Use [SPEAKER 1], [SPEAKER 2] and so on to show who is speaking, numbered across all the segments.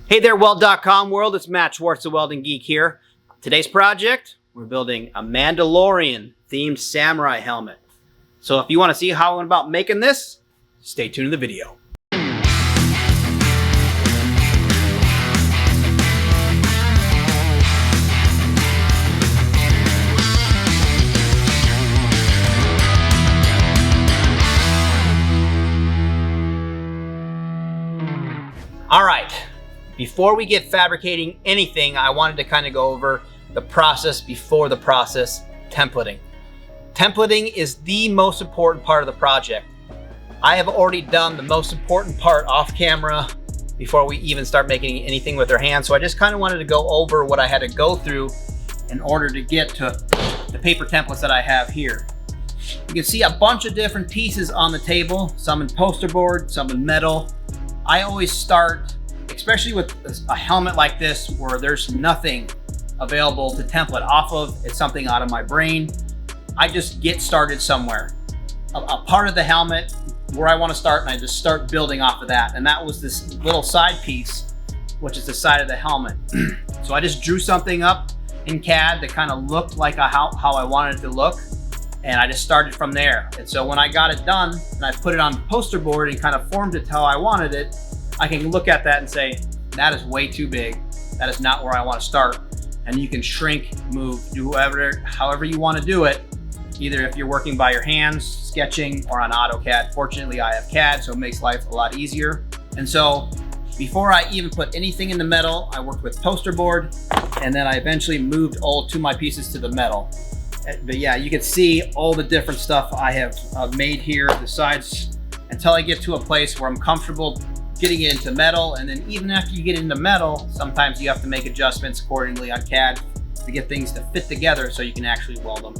[SPEAKER 1] Hey there, Weld.com world. It's Matt Schwartz, the Welding Geek here. Today's project, we're building a Mandalorian themed samurai helmet. So if you want to see how I went about making this, stay tuned to the video. All right. Before we get fabricating anything, I wanted to kind of go over the process before the process, templating. Templating is the most important part of the project. I have already done the most important part off camera before we even start making anything with our hands. So I just kind of wanted to go over what I had to go through in order to get to the paper templates that I have here. You can see a bunch of different pieces on the table, some in poster board, some in metal. I always start, especially with a helmet like this where there's nothing available to template off of, it's something out of my brain. I just get started somewhere. A part of the helmet where I want to start, and I just start building off of that. And that was this little side piece, which is the side of the helmet. So I just drew something up in CAD that kind of looked like how I wanted it to look. And I just started from there. And so when I got it done and I put it on the poster board and kind of formed it how I wanted it, I can look at that and say, that is way too big. That is not where I want to start. And you can shrink, move, do however you want to do it. Either if you're working by your hands, sketching, or on AutoCAD. Fortunately, I have CAD, so it makes life a lot easier. And so before I even put anything in the metal, I worked with poster board, and then I eventually moved all 2 of my pieces to the metal. But yeah, you can see all the different stuff I have made here, the sides, until I get to a place where I'm comfortable getting it into metal. And then even after you get into metal, sometimes you have to make adjustments accordingly on CAD to get things to fit together so you can actually weld them.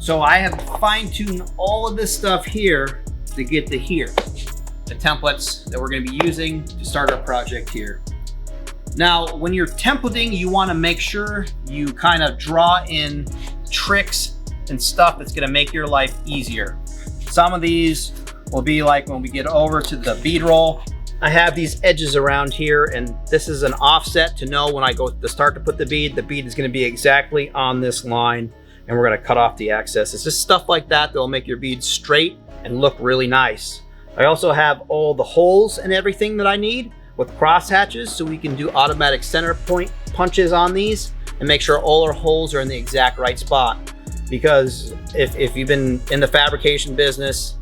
[SPEAKER 1] So I have fine-tuned all of this stuff here to get to here, the templates that we're going to be using to start our project here. Now, when you're templating, you want to make sure you kind of draw in tricks and stuff that's going to make your life easier. Some of these will be like when we get over to the bead roll. I have these edges around here, and this is an offset to know when I go to start to put the bead is going to be exactly on this line, and we're going to cut off the excess. It's just stuff like that will make your bead straight and look really nice. I also have all the holes and everything that I need with cross hatches, so we can do automatic center point punches on these and make sure all our holes are in the exact right spot. Because if you've been in the fabrication business,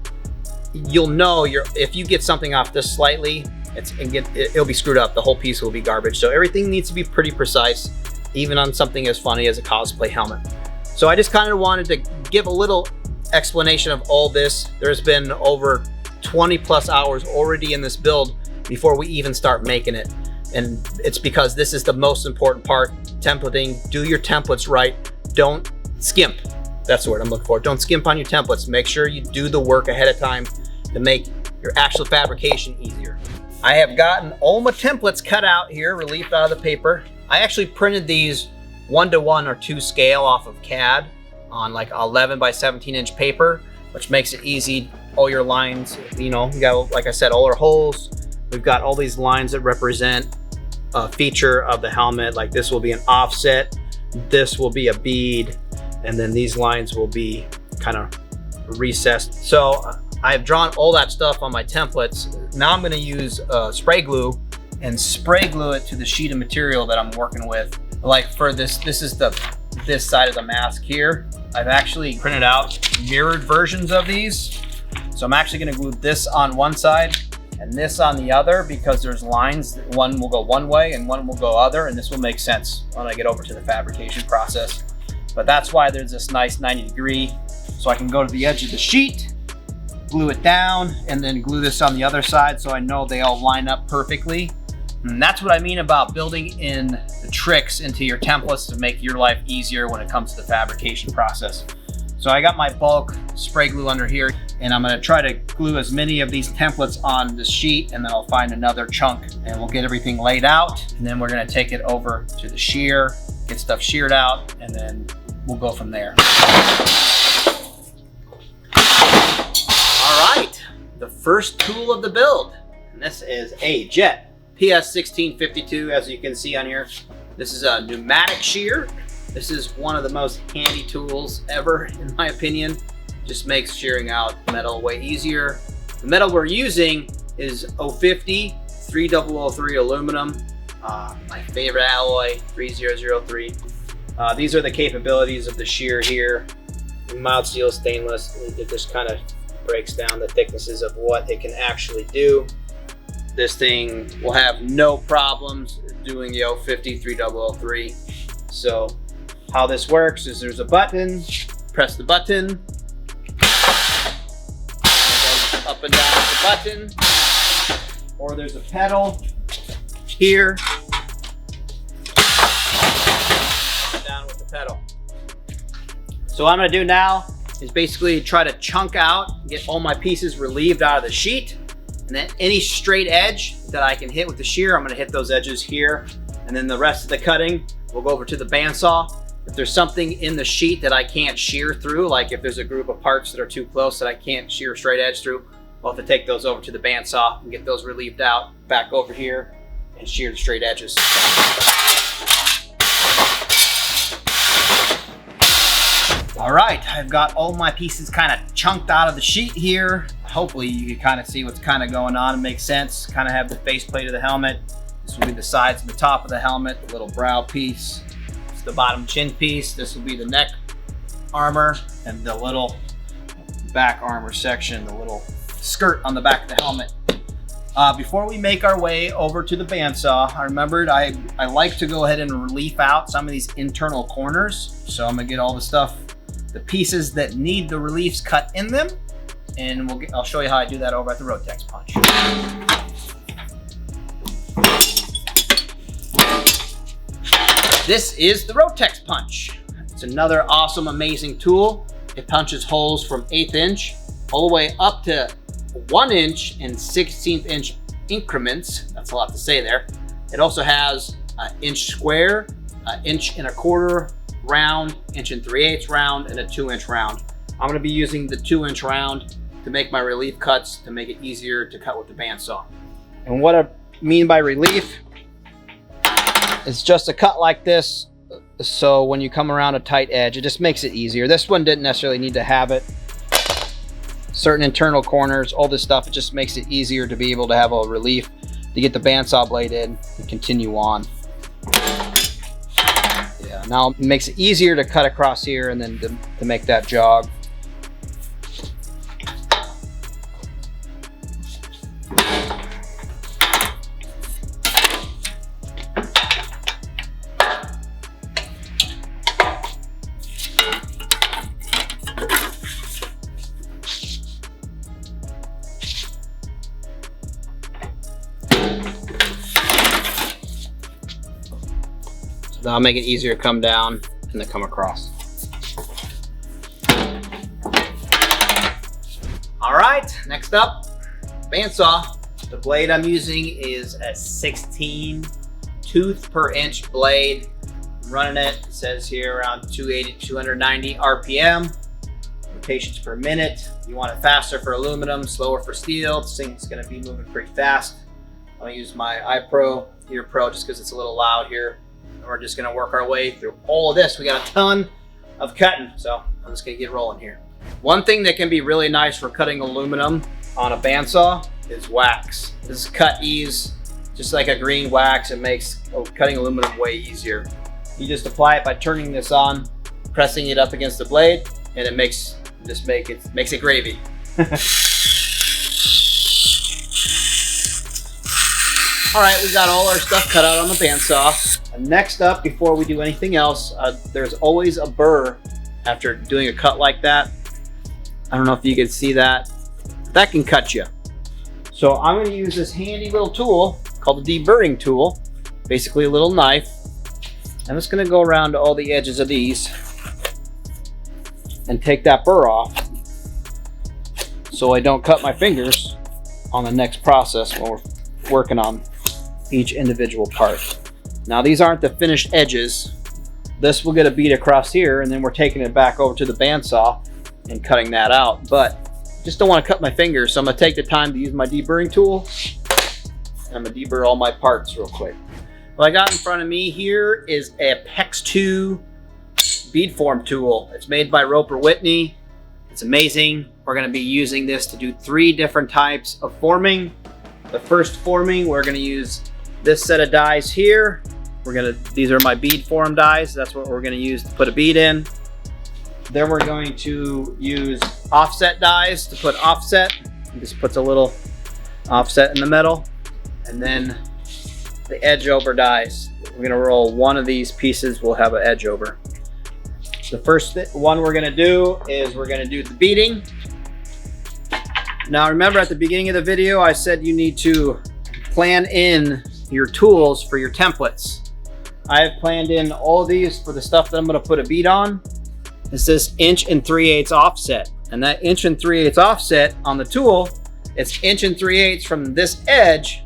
[SPEAKER 1] you'll know if you get something off this slightly, it'll be screwed up. The whole piece will be garbage. So everything needs to be pretty precise, even on something as funny as a cosplay helmet. So I just kind of wanted to give a little explanation of all this. There's been over 20 plus hours already in this build before we even start making it. And it's because this is the most important part, templating. Do your templates right. Don't skimp. That's the word I'm looking for. Don't skimp on your templates. Make sure you do the work ahead of time to make your actual fabrication easier. I have gotten all my templates cut out here, relieved out of the paper. I actually printed these 1:1 or 2 scale off of CAD on like 11 by 17 inch paper, which makes it easy. All your lines, you know, we got, like I said, all our holes. We've got all these lines that represent a feature of the helmet. Like this will be an offset, this will be a bead, and then these lines will be kind of recessed. So I've drawn all that stuff on my templates. Now I'm going to use spray glue and spray glue it to the sheet of material that I'm working with. Like for this is this side of the mask here. I've actually printed out mirrored versions of these. So I'm actually going to glue this on one side and this on the other, because there's lines that one will go one way and one will go other, and this will make sense when I get over to the fabrication process. But that's why there's this nice 90-degree, so I can go to the edge of the sheet, glue it down, and then glue this on the other side so I know they all line up perfectly. And that's what I mean about building in the tricks into your templates to make your life easier when it comes to the fabrication process. So I got my bulk spray glue under here, and I'm gonna try to glue as many of these templates on the sheet, and then I'll find another chunk and we'll get everything laid out. And then we're gonna take it over to the shear, get stuff sheared out, and then we'll go from there. All right, the first tool of the build, and this is a jet PS1652, as you can see on here. This is a pneumatic shear. This is one of the most handy tools ever, in my opinion. Just makes shearing out metal way easier. The metal we're using is 050 3003 aluminum. My favorite alloy, 3003. These are the capabilities of the shear here. Mild steel stainless, it just kind of breaks down the thicknesses of what it can actually do. This thing will have no problems doing the 050 3003. So how this works is there's a button, press the button, and up and down with the button, or there's a pedal here, down with the pedal. So what I'm gonna do now is basically try to chunk out, get all my pieces relieved out of the sheet, and then any straight edge that I can hit with the shear, I'm gonna hit those edges here, and then the rest of the cutting, we'll go over to the bandsaw. If there's something in the sheet that I can't shear through, like if there's a group of parts that are too close that I can't shear straight edge through, I'll have to take those over to the bandsaw and get those relieved out, back over here, and shear the straight edges. All right, I've got all my pieces kind of chunked out of the sheet here. Hopefully you can kind of see what's kind of going on and make sense. Kind of have the faceplate of the helmet. This will be the sides and the top of the helmet, the little brow piece. It's the bottom chin piece. This will be the neck armor and the little back armor section, the little skirt on the back of the helmet. Before we make our way over to the bandsaw, I remembered I like to go ahead and relief out some of these internal corners. So I'm gonna get all the stuff, the pieces that need the reliefs cut in them, and I'll show you how I do that over at the Rotex Punch. This is the Rotex Punch. It's another awesome, amazing tool. It punches holes from 1/8 inch all the way up to 1 inch and 1/16 inch increments. That's a lot to say there. It also has an inch square, an 1.25 inch round, 1 3/8 round, and a 2 inch round. I'm gonna be using the 2 inch round to make my relief cuts to make it easier to cut with the bandsaw. And what I mean by relief, it's just a cut like this. So when you come around a tight edge, it just makes it easier. This one didn't necessarily need to have it. Certain internal corners, all this stuff, it just makes it easier to be able to have a relief to get the bandsaw blade in and continue on. Yeah, now it makes it easier to cut across here and then to make that jog. That'll make it easier to come down and then come across. All right, next up, bandsaw. The blade I'm using is a 16 tooth per inch blade. I'm running it says here around 280 to 290 RPM, rotations per minute. You want it faster for aluminum, slower for steel. This thing's gonna be moving pretty fast. I'm gonna use my iPro, Ear Pro, just because it's a little loud here. We're just gonna work our way through all of this. We got a ton of cutting, so I'm just gonna get rolling here. One thing that can be really nice for cutting aluminum on a bandsaw is wax. This is cut ease, just like a green wax. It makes cutting aluminum way easier. You just apply it by turning this on, pressing it up against the blade, and it makes it gravy. All right, we got all our stuff cut out on the bandsaw. Next up, before we do anything else, there's always a burr after doing a cut like that. I don't know if you can see that. That can cut you. So I'm going to use this handy little tool called the deburring tool, basically a little knife. I'm just going to go around to all the edges of these and take that burr off so I don't cut my fingers on the next process when we're working on each individual part. Now these aren't the finished edges. This will get a bead across here, and then we're taking it back over to the bandsaw and cutting that out. But just don't want to cut my fingers, so I'm going to take the time to use my deburring tool I'm gonna deburr all my parts real quick. What I got in front of me here is a PEX 2 bead form tool. It's made by Roper Whitney. It's amazing. We're gonna be using this to do 3 different types of forming. The first forming, we're gonna use this set of dies here. These are my bead form dies. That's what we're gonna use to put a bead in. Then we're going to use offset dies to put offset. It just puts a little offset in the middle. And then the edge over dies. We're gonna roll one of these pieces, we'll have an edge over. The first one we're gonna do is we're gonna do the beading. Now remember at the beginning of the video, I said you need to plan in your tools for your templates. I have planned in all of these for the stuff that I'm gonna put a bead on. It's this 1 3/8 offset. And that 1 3/8 offset on the tool, it's 1 3/8 from this edge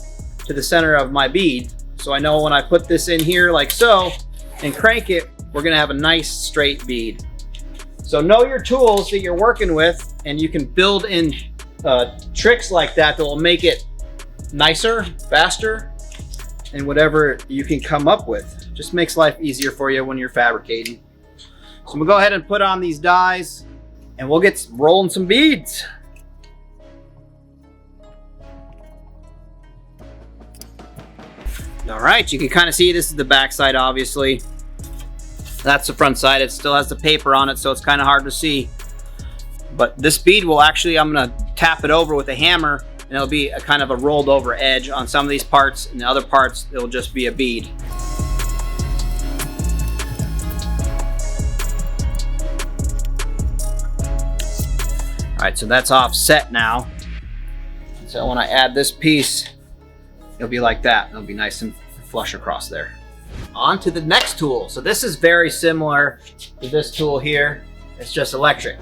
[SPEAKER 1] to the center of my bead. So I know when I put this in here like so and crank it, we're gonna have a nice straight bead. So know your tools that you're working with, and you can build in tricks like that that will make it nicer, faster, and whatever you can come up with. Just makes life easier for you when you're fabricating. So we'll go ahead and put on these dies and we'll get rolling some beads. All right, you can kind of see this is the back side, obviously. That's the front side. It still has the paper on it, so it's kind of hard to see. But this bead will actually, I'm gonna tap it over with a hammer, and it'll be a kind of a rolled over edge on some of these parts, and the other parts, it'll just be a bead. All right, so that's offset now. So when I add this piece, it'll be like that. It'll be nice and flush across there. On to the next tool. So this is very similar to this tool here. It's just electric.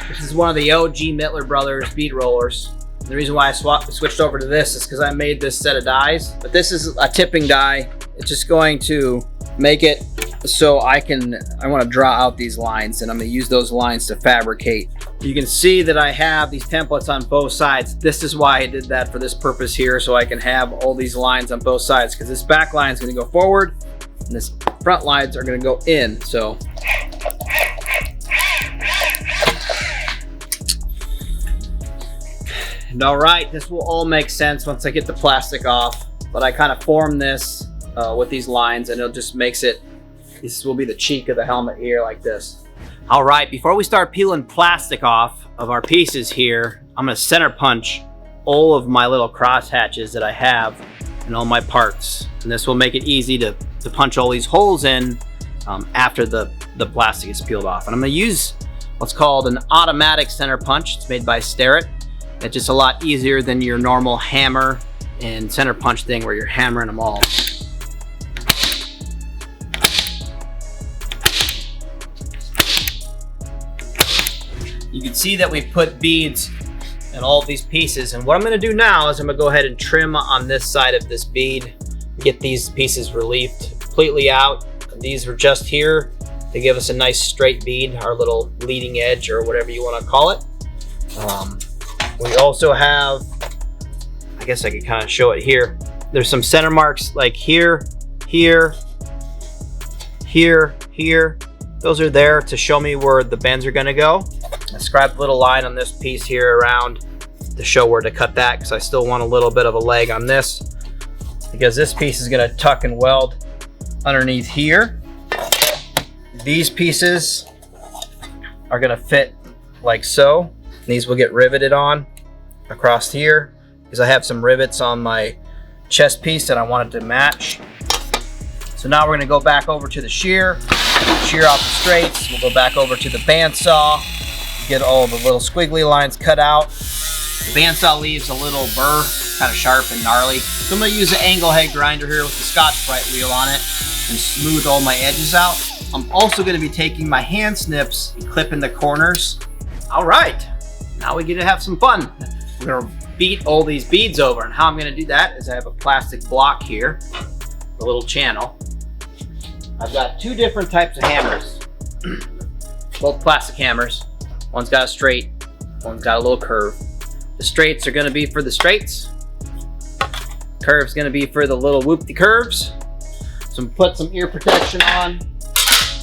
[SPEAKER 1] This is one of the OG Mittler Brothers bead rollers. The reason why I switched over to this is because I made this set of dies. But this is a tipping die. It's just going to make it so I want to draw out these lines, and I'm going to use those lines to fabricate. You can see that I have these templates on both sides. This is why I did that for this purpose here, so I can have all these lines on both sides, because this back line is going to go forward and this front lines are going to go in. So and all right, this will all make sense once I get the plastic off, but I kind of form this with these lines, and it just makes it, this will be the cheek of the helmet here like this. All right, before we start peeling plastic off of our pieces here, I'm gonna center punch all of my little cross hatches that I have in all my parts. And this will make it easy to punch all these holes in after the plastic is peeled off. And I'm gonna use what's called an automatic center punch. It's made by Starrett. It's just a lot easier than your normal hammer and center punch thing where you're hammering them all. You can see that we've put beads in all of these pieces, and what I'm going to do now is I'm going to go ahead and trim on this side of this bead, get these pieces relieved completely out. These were just here to give us a nice straight bead, our little leading edge or whatever you want to call it. We also have, I guess I could kind of show it here. There's some center marks like here, here, here, here. Those are there to show me where the bends are going to go. I scribed a little line on this piece here around to show where to cut that, because I still want a little bit of a leg on this, because this piece is going to tuck and weld underneath here. These pieces are going to fit like so. These will get riveted on across here, because I have some rivets on my chest piece that I wanted to match. So now we're going to go back over to the shear off the straights. We'll go back over to the bandsaw, get all the little squiggly lines cut out. The bandsaw leaves a little burr, kind of sharp and gnarly. So I'm going to use an angle head grinder here with the Scotch-Brite wheel on it and smooth all my edges out. I'm also going to be taking my hand snips and clipping the corners. All right, now we get to have some fun. We're going to beat all these beads over, and how I'm going to do that is I have a plastic block here, a little channel. I've got 2 different types of hammers, both plastic hammers. One's got a straight, one's got a little curve. The straights are going to be for the straights. curve's gonna be for the little whoopty curves. So put some ear protection on.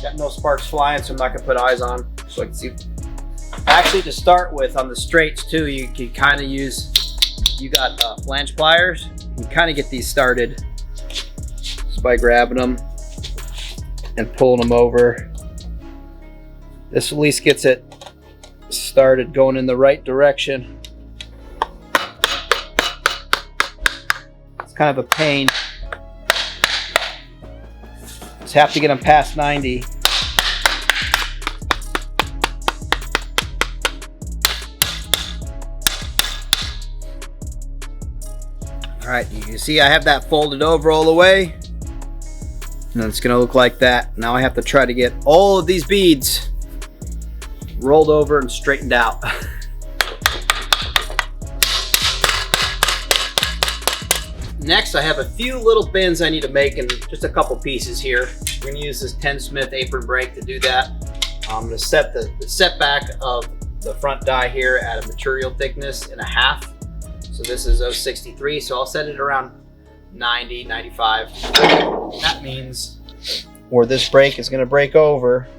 [SPEAKER 1] Got no sparks flying, so I'm not gonna put eyes on so I can see. Actually, to start with, on the straights too, you can kind of use, you got flange pliers. You can kind of get these started just by grabbing them and pulling them over. This at least gets it started going in the right direction. It's kind of a pain. Just have to get them past 90. All right, you can see I have that folded over all the way. And it's gonna look like that. Now I have to try to get all of these beads rolled over and straightened out. Next, I have a few little bends I need to make, and just a couple pieces here. We're gonna use this 10 Smith apron brake to do that. I'm gonna set the setback of the front die here at a material thickness and a half. So this is 063, so I'll set it around 90, 95. That means where this brake is gonna break over,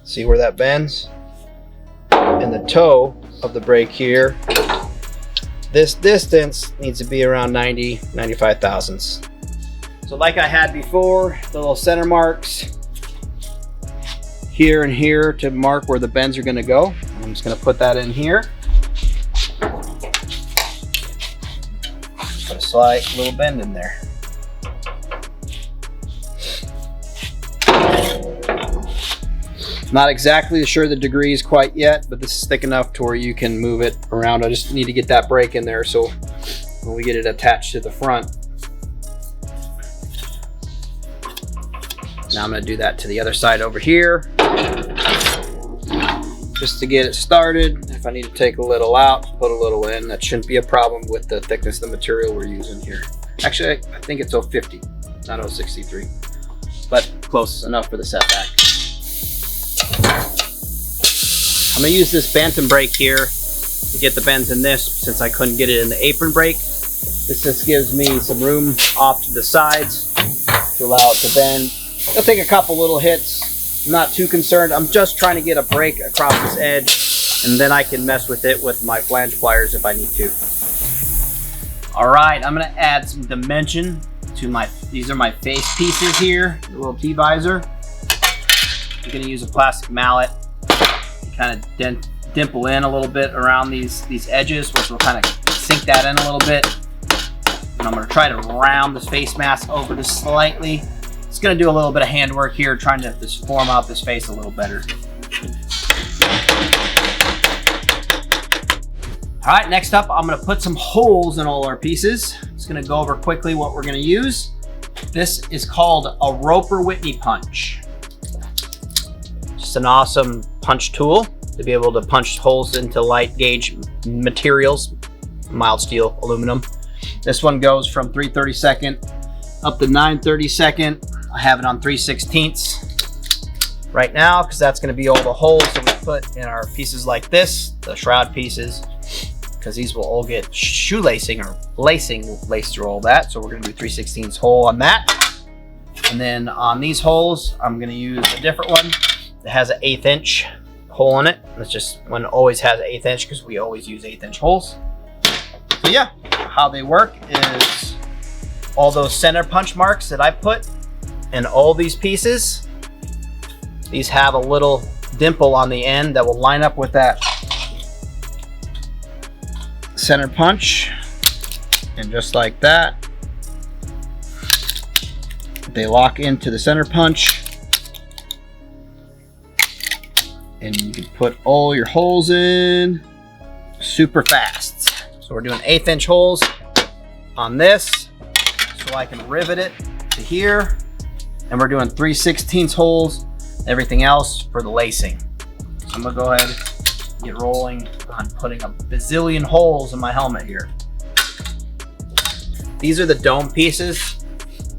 [SPEAKER 1] see where that bends? And the toe of the brake here, this distance needs to be around 90, 95 thousandths. So like I had before, the little center marks here and here to mark where the bends are gonna go. I'm just gonna put that in here. Put a slight little bend in there. Not exactly sure the degrees quite yet, but this is thick enough to where you can move it around. I just need to get that brake in there so when we get it attached to the front. Now I'm gonna do that to the other side over here. Just to get it started. If I need to take a little out, put a little in. That shouldn't be a problem with the thickness of the material we're using here. Actually, I think it's 050, not 063, but close enough for the setback. I'm gonna use this bantam brake here to get the bends in this, since I couldn't get it in the apron brake. This just gives me some room off to the sides to allow it to bend. It'll take a couple little hits. I'm not too concerned. I'm just trying to get a break across this edge, and then I can mess with it with my flange pliers if I need to. All right, I'm gonna add some dimension to these are my face pieces here, the little T-visor. I'm gonna use a plastic mallet, kind of dimple in a little bit around these edges, which will kind of sink that in a little bit. And I'm gonna try to round this face mask over just slightly. It's gonna do a little bit of handwork here, trying to just form out this face a little better. All right, next up, I'm gonna put some holes in all our pieces. Just gonna go over quickly what we're gonna use. This is called a Roper Whitney punch. Just an awesome punch tool to be able to punch holes into light gauge materials, mild steel, aluminum. This one goes from 3/32 up to 9/32. I have it on 3/16 right now because that's going to be all the holes that we put in our pieces like this, the shroud pieces, because these will all get shoelacing or lacing laced through all that. So we're going to do 3/16 hole on that. And then on these holes, I'm going to use a different one that has an 1/8 inch hole in it. That's just one always has an 1/8 inch because we always use 1/8 inch holes. So yeah, how they work is all those center punch marks that I put in all these pieces, these have a little dimple on the end that will line up with that center punch. And just like that, they lock into the center punch. And you can put all your holes in super fast. So we're doing 1/8 inch holes on this so I can rivet it to here. And we're doing 3/16 holes, everything else for the lacing. So I'm gonna go ahead and get rolling on putting a bazillion holes in my helmet here. These are the dome pieces.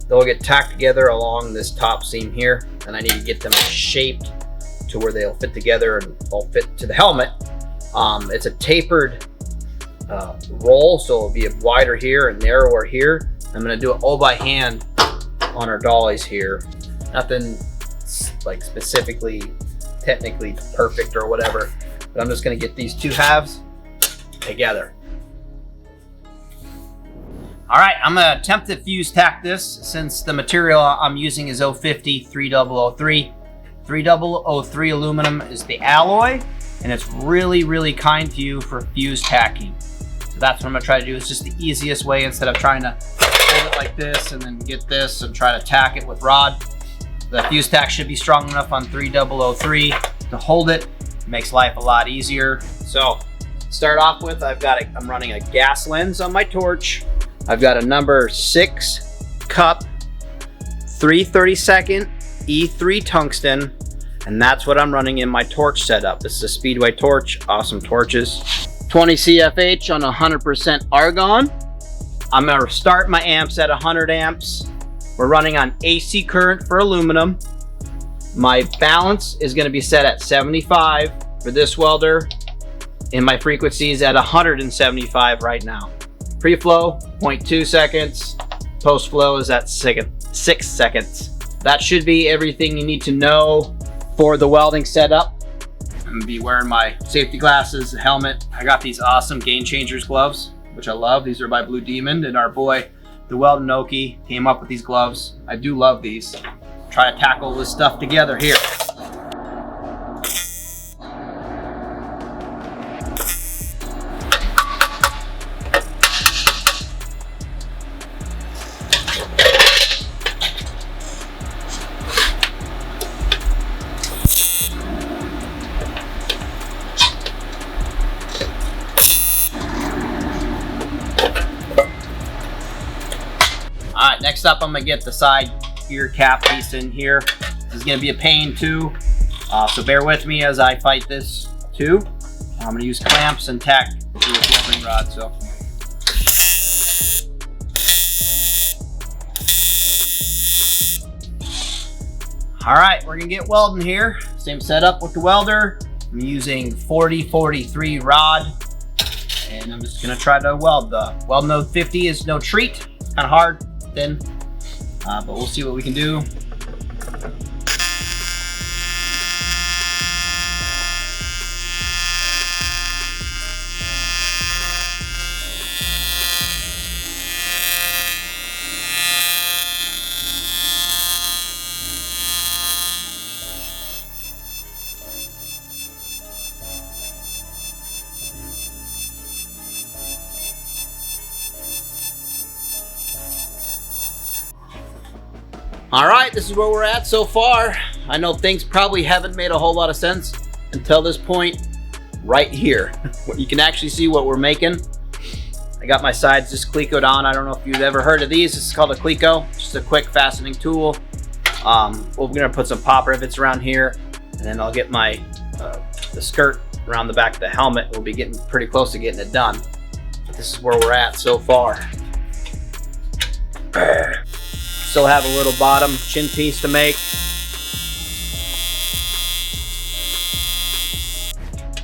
[SPEAKER 1] They'll get tacked together along this top seam here, and I need to get them shaped to where they'll fit together and all fit to the helmet. It's a tapered roll, so it'll be wider here and narrower here. I'm gonna do it all by hand on our dollies here. Nothing like specifically, technically perfect or whatever, but I'm just gonna get these two halves together. All right, I'm gonna attempt to fuse tack this since the material I'm using is 050 3003. 3003 aluminum is the alloy, and it's really kind to you for fuse tacking. So that's what I'm gonna try to do. It's just the easiest way instead of trying to hold it like this and then get this and try to tack it with rod. The fuse tack should be strong enough on 3003 to hold it. It makes life a lot easier. So start off with, I'm running a gas lens on my torch. I've got a number 6 cup 3/32 E3 tungsten, and that's what I'm running in my torch setup. This is a Speedway torch, awesome torches. 20 CFH on 100% argon. I'm gonna start my amps at 100 amps. We're running on AC current for aluminum. My balance is gonna be set at 75 for this welder, and my frequency is at 175 right now. Pre-flow, 0.2 seconds. Post-flow is at 6 seconds. That should be everything you need to know for the welding setup. I'm gonna be wearing my safety glasses, a helmet. I got these awesome Game Changers gloves, which I love. These are by Blue Demon, and our boy, the Welding Okie, came up with these gloves. I do love these. Try to tackle this stuff together here. All right, next up, I'm gonna get the side ear cap piece in here. This is gonna be a pain too, so bear with me as I fight this too. I'm gonna use clamps and tack to a welding rod. So. All right, we're gonna get welding here. Same setup with the welder. I'm using 40-43 rod, and I'm just gonna try to weld. The weld node 50 is no treat, kind of hard. Thin, but we'll see what we can do. All right, this is where we're at so far. I know things probably haven't made a whole lot of sense until this point right here. You can actually see what we're making. I got my sides just clecoed on. I don't know if you've ever heard of these. This is called a cleco, just a quick fastening tool. We're gonna put some pop rivets around here, and then I'll get my the skirt around the back of the helmet. We'll be getting pretty close to getting it done. This is where we're at so far. Still have a little bottom chin piece to make.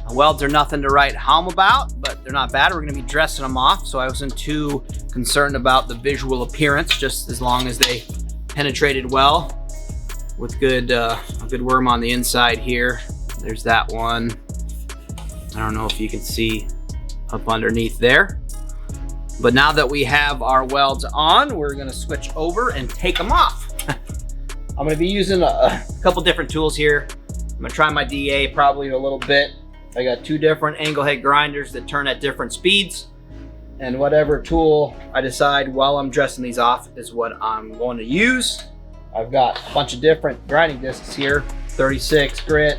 [SPEAKER 1] The welds are nothing to write home about, but they're not bad. We're gonna be dressing them off, so I wasn't too concerned about the visual appearance, just as long as they penetrated well with a good worm on the inside here. There's that one. I don't know if you can see up underneath there. But now that we have our welds on, we're gonna switch over and take them off. I'm gonna be using a couple different tools here. I'm gonna try my DA probably a little bit. I got 2 different angle head grinders that turn at different speeds. And whatever tool I decide while I'm dressing these off is what I'm going to use. I've got a bunch of different grinding discs here, 36 grit,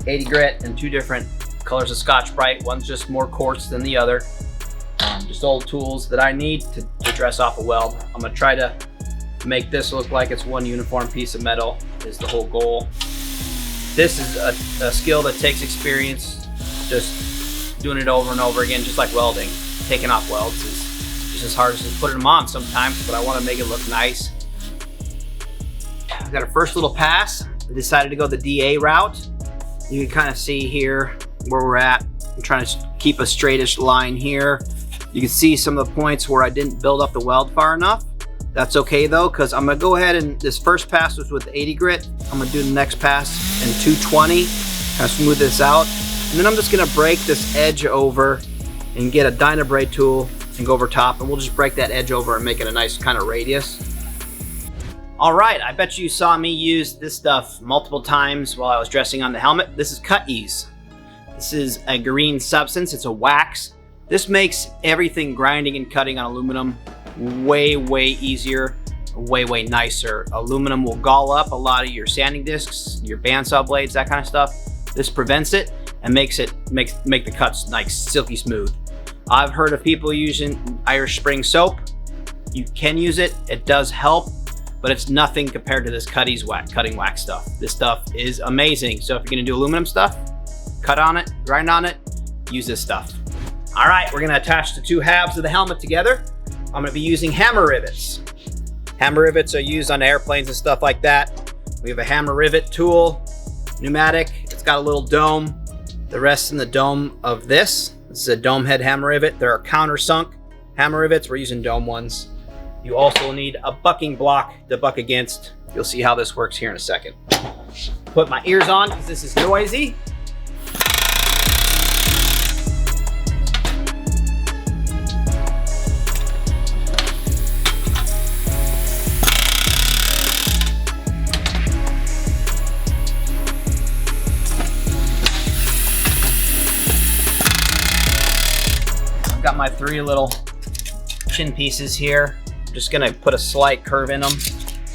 [SPEAKER 1] 80 grit, and 2 different colors of Scotch-Brite. One's just more coarse than the other. Just old tools that I need to dress off a weld. I'm gonna try to make this look like it's one uniform piece of metal is the whole goal. This is a skill that takes experience, just doing it over and over again, just like welding. Taking off welds is just as hard as just putting them on sometimes, but I wanna make it look nice. I've got a first little pass. I decided to go the DA route. You can kind of see here where we're at. I'm trying to keep a straightish line here. You can see some of the points where I didn't build up the weld far enough. That's okay though, because I'm gonna go ahead and this first pass was with 80 grit. I'm gonna do the next pass in 220, kind of smooth this out. And then I'm just gonna break this edge over and get a Dynabrade tool and go over top, and we'll just break that edge over and make it a nice kind of radius. All right, I bet you saw me use this stuff multiple times while I was dressing on the helmet. This is Cut Ease. This is a green substance, it's a wax. This makes everything grinding and cutting on aluminum way easier, way nicer. Aluminum will gall up a lot of your sanding discs, your bandsaw blades, that kind of stuff. This prevents it and make the cuts like silky smooth. I've heard of people using Irish Spring soap. You can use it, it does help, but it's nothing compared to this cutting wax stuff. This stuff is amazing. So if you're gonna do aluminum stuff, cut on it, grind on it, use this stuff. All right, we're gonna attach the two halves of the helmet together. I'm gonna be using hammer rivets. Hammer rivets are used on airplanes and stuff like that. We have a hammer rivet tool, pneumatic. It's got a little dome. The rest in the dome of this. This is a dome head hammer rivet. There are countersunk hammer rivets. We're using dome ones. You also need a bucking block to buck against. You'll see how this works here in a second. Put my ears on because this is noisy. Got my three little chin pieces here. I'm just gonna put a slight curve in them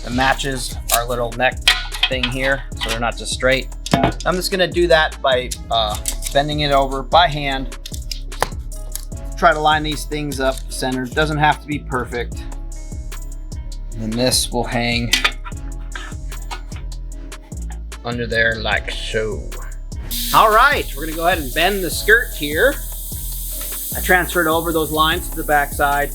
[SPEAKER 1] that matches our little neck thing here, so they're not just straight. I'm just gonna do that by bending it over by hand. Try to line these things up centered. Doesn't have to be perfect. And this will hang under there like so. All right, we're gonna go ahead and bend the skirt here. I transferred over those lines to the back side.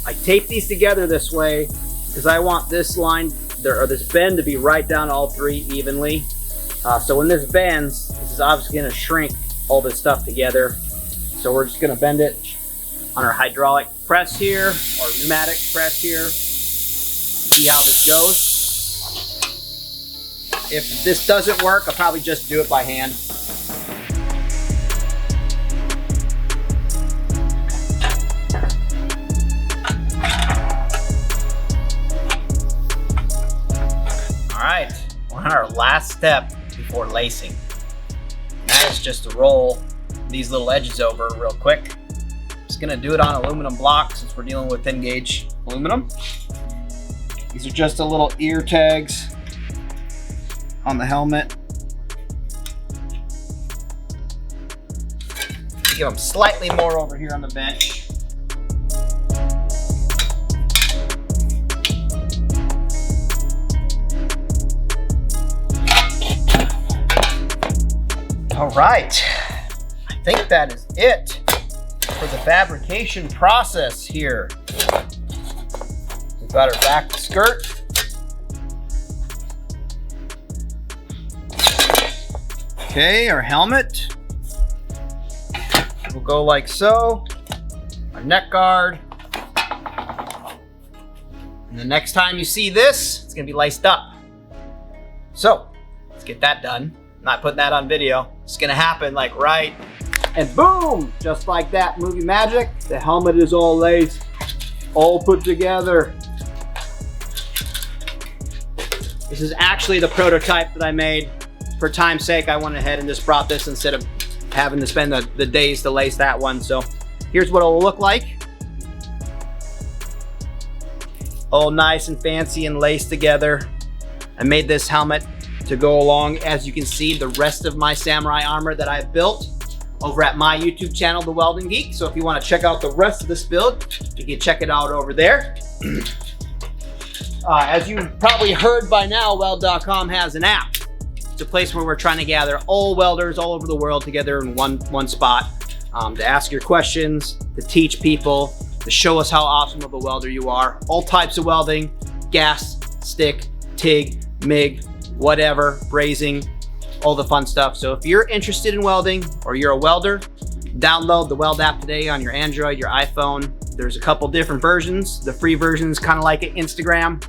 [SPEAKER 1] I tape these together this way because I want this line or this bend to be right down all three evenly. So when this bends, this is obviously going to shrink all this stuff together. So we're just going to bend it on our hydraulic press here or pneumatic press here. See how this goes. If this doesn't work, I'll probably just do it by hand. On our last step before lacing. And that is just to roll these little edges over real quick. Just gonna do it on aluminum block since we're dealing with thin gauge aluminum. These are just a little ear tags on the helmet. Give them slightly more over here on the bench. All right, I think that is it for the fabrication process here. We've got our back skirt. Okay, our helmet will go like so. Our neck guard. And the next time you see this, it's gonna be laced up. So, let's get that done. Not putting that on video. It's gonna happen like right, and boom, just like that, movie magic. The helmet is all laced, all put together. This is actually the prototype that I made. For time's sake, I went ahead and just brought this instead of having to spend the days to lace that one. So here's what it'll look like. All nice and fancy and laced together. I made this helmet to go along, as you can see, the rest of my samurai armor that I've built over at my YouTube channel, The Welding Geek. So if you want to check out the rest of this build, you can check it out over there. As you probably heard by now, Weld.com has an app. It's a place where we're trying to gather all welders all over the world together in one spot to ask your questions, to teach people, to show us how awesome of a welder you are. All types of welding, gas, stick, TIG, MIG, whatever, brazing, all the fun stuff. So if you're interested in welding or you're a welder, Download the Weld app today on your Android, your iPhone. There's a couple different versions. The free version is kind of like an Instagram,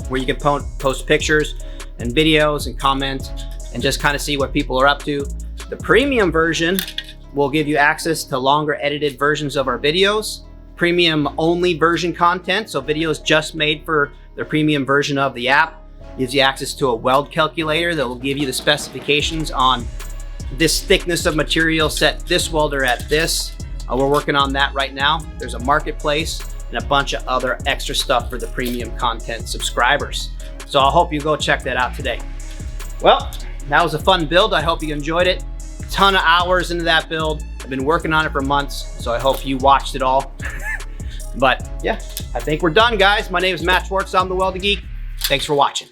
[SPEAKER 1] where you can post pictures and videos and comment and just kind of see what people are up to. The premium version will give you access to longer edited versions of our videos, premium only version content, so videos just made for the premium version of the app. Gives you access to a weld calculator that will give you the specifications on this thickness of material, set this welder at this. We're working on that right now. There's a marketplace and a bunch of other extra stuff for the premium content subscribers. So I hope you go check that out today. Well, that was a fun build. I hope you enjoyed it. Ton of hours into that build. I've been working on it for months, so I hope you watched it all. But yeah, I think we're done, guys. My name is Matt Schwartz. I'm the Welding Geek. Thanks for watching.